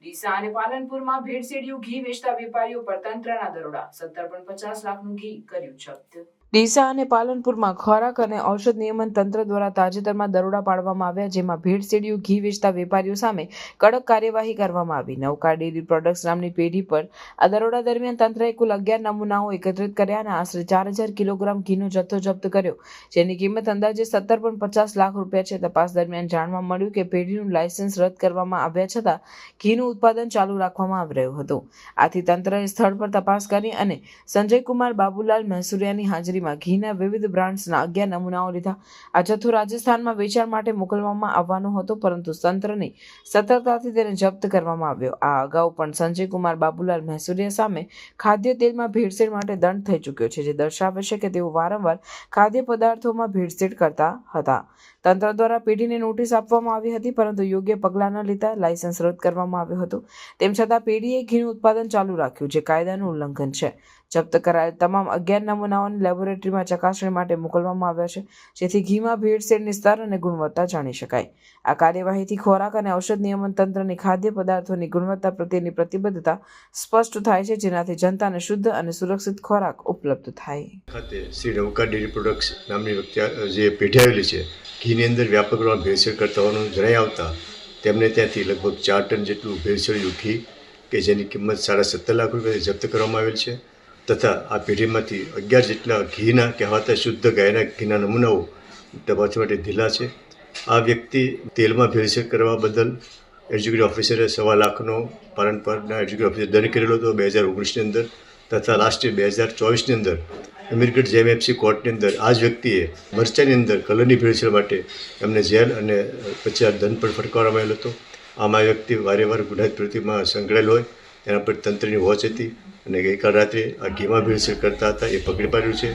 ડીસા અને પાલનપુરમાં ભેળસેળિયું ઘી વેચતા વેપારીઓ પર તંત્રના દરોડા, 17.50 લાખનું ઘી કર્યું જપ્ત। ડીસા અને પાલનપુરમાં ખોરાક અને ઔષધ નિયમન તંત્ર દ્વારા તાજેતરમાં દરોડા પાડવામાં આવ્યા, જેમાં ભેળસેળિયું ઘી વેચતા વેપારીઓ સામે કડક કાર્યવાહી કરવામાં આવી। નવકાર ડેરી પ્રોડક્ટ્સ નામની પેઢી પર આ દરોડા દરમિયાન તંત્રએ કુલ 11 નમૂનાઓ એકત્રિત કર્યા અને આશરે 4000 કિલોગ્રામ ઘીનો જથ્થો જપ્ત કર્યો, જેની કિંમત અંદાજે 17.50 લાખ રૂપિયા છે। તપાસ દરમિયાન જાણવા મળ્યું કે પેઢીનું લાયસન્સ રદ કરવામાં આવ્યા છતાં ઘીનું ઉત્પાદન ચાલુ રાખવામાં આવી રહ્યું હતું। આથી તંત્રએ સ્થળ પર તપાસ કરી અને સંજય કુમાર બાબુલાલ મહેસુરિયાની હાજરીમાં ઘીના વિવિધ બ્રાન્ડ્સના 11 નમૂનાઓ લીધા। આ જથ્થો રાજસ્થાનમાં વેચાણ માટે મોકલવામાં આવવાનો હતો, પરંતુ તંત્રની સતર્કતાથી તેને જપ્ત કરવામાં આવ્યો। આ અગાઉ પણ સંજય કુમાર બાબુલાલ મહેસુરિયા સામે ખાદ્ય તેલમાં ભેળસેળ માટે દંડ થઈ ચૂક્યો છે, જે દર્શાવે છે કે તેઓ વારંવાર ખાદ્ય પદાર્થોમાં ભેળસેળ કરતા હતા। તંત્ર દ્વારા પેઢીને નોટિસ આપવામાં આવી હતી, પરંતુ યોગ્ય પગલાં ન લેતા લાયસન્સ રદ કરવામાં આવ્યું હતું। તેમ છતાં પેઢીએ ઘીનું ઉત્પાદન ચાલુ રાખ્યું, જે કાયદાનું ઉલ્લંઘન છે। જપ્ત કરાયેલ તમામ 11 નમૂનાઓને લેબોરેટરીમાં ચકાસણી માટે મોકલવામાં આવ્યા છે, જેથી ઘીમાં ભેળસેળની સ્તર અને ગુણવત્તા જાણી શકાય। આ કાર્યવાહીથી ખોરાક અને ઔષધ નિયમન તંત્રની ખાદ્ય પદાર્થોની ગુણવત્તા પ્રત્યેની પ્રતિબદ્ધતા સ્પષ્ટ થાય છે, જેનાથી જનતાને શુદ્ધ અને સુરક્ષિત ખોરાક ઉપલબ્ધ થાય। ખાતે શ્રી નવકાર ડેરી પ્રોડક્ટ્સ નામની જે પેઢી આવેલી છે, ઘીની અંદર વ્યાપક પ્રમાણમાં ભેળસેળ કરતા હોવાનું જણાઈ આવતા તેમને ત્યાંથી લગભગ 4 ટન જેટલું ભેળસેળિયું ઘી કે જેની કિંમત 17.5 લાખ રૂપિયાથી જપ્ત કરવામાં આવેલ છે, તથા આ પેઢીમાંથી 11 જેટલા ઘીના કહેવાતા શુદ્ધ ગાયના ઘીના નમૂનાઓ તપાસ માટે ધીલા છે। આ વ્યક્તિ તેલમાં ભેળસેળ કરવા બદલ એક્ઝિક્યુટિવ ઓફિસરે 1.25 લાખનો પાલનપુરના એક્ઝિક્યુટિવ ઓફિસરે દંડ કરેલો હતો 2019ની અંદર, તથા લાસ્ટ 2024ની અંદર અમીરગઢ જેએમએફસી કોર્ટની અંદર આ જ વ્યક્તિએ મરચાની અંદર કલરની ભેળસેળ માટે એમને જેલ અને પછી આ દંડ પણ ફટકારવામાં આવેલો હતો। આમાં વ્યક્તિ વારંવાર ગુનાહિત પ્રવૃત્તિમાં સંકળાયેલ હોય એના પર તંત્રની વોચ હતી અને ગઈકાલ રાત્રે આ ઘીમાં ભેળસેળ કરતા હતા એ પકડી પાડ્યું છે।